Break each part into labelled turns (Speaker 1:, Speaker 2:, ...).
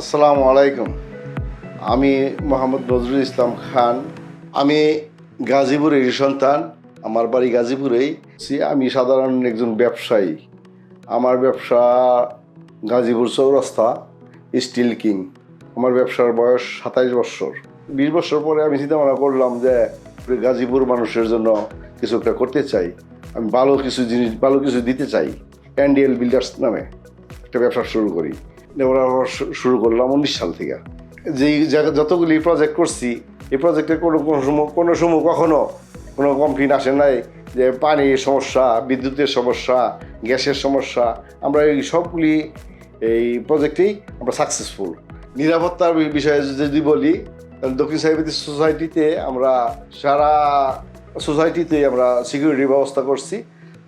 Speaker 1: আসসালামু আলাইকুম। আমি মোহাম্মদ নজরুল ইসলাম খান। আমি গাজীপুরের সন্তান। আমার বাড়ি গাজীপুরেই। আমি সাধারণ একজন ব্যবসায়ী। আমার ব্যবসা গাজীপুর চৌরাস্তা স্টিল কিং। আমার ব্যবসার বয়স 27 বছর। 20 বছর পরে আমি চিন্তা ভাবনা করলাম যে গাজীপুর মানুষের জন্য কিছু একটা করতে চাই। আমি ভালো কিছু দিতে চাই। এনডিএল বিল্ডার্স নামে একটা ব্যবসা শুরু করি। ওরা শুরু করলাম 19 সাল থেকে। যেই জায়গা যতগুলি প্রজেক্ট করছি, এই প্রজেক্টে কোনো সময় কখনো কোনো কমপ্লেন আসে নাই যে পানির সমস্যা, বিদ্যুতের সমস্যা, গ্যাসের সমস্যা। আমরা এই সবগুলি এই প্রজেক্টেই আমরা সাকসেসফুল। নিরাপত্তার বিষয়ে যদি বলি, দক্ষিণ সাইবেরিয়া সোসাইটিতে আমরা সারা সোসাইটিতে আমরা সিকিউরিটি ব্যবস্থা করছি।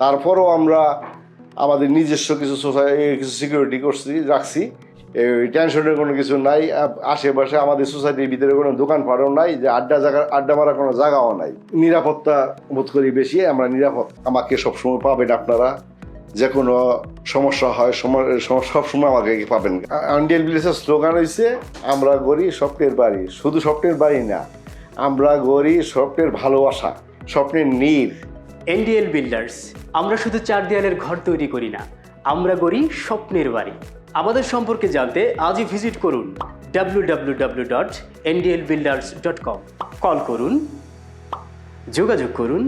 Speaker 1: তারপরও আমরা আমাদের নিজস্ব কিছু সিকিউরিটি রাখছি। এই টেনশনের কোনো কিছু নাই। আশেপাশে আমাদের সোসাইটির ভিতরে কোনো দোকানপাটও নাই, যে আড্ডা মারার কোনো জায়গাও নাই। নিরাপত্তা বোধ করি বেশি, আমরা নিরাপদ। আমাকে সবসময় পাবেন আপনারা। যে কোনো সমস্যা হয় সবসময় আমাকে পাবেন। এনডিএল বিল্ডার্সের স্লোগান হয়েছে, আমরা গড়ি স্বপ্নের বাড়ি। শুধু স্বপ্নের বাড়ি না, আমরা গড়ি স্বপ্নের ভালোবাসা, স্বপ্নের নীড়।
Speaker 2: এনডিএল বিল্ডার্স, আমরা শুধু 4 দেয়ালের ঘর তৈরি করি না, আমরা গড়ি স্বপ্নের বাড়ি। আমাদের সম্পর্কে জানতে আজই ভিজিট করুন www.ndlbuilders.com। কল করুন, যোগাযোগ করুন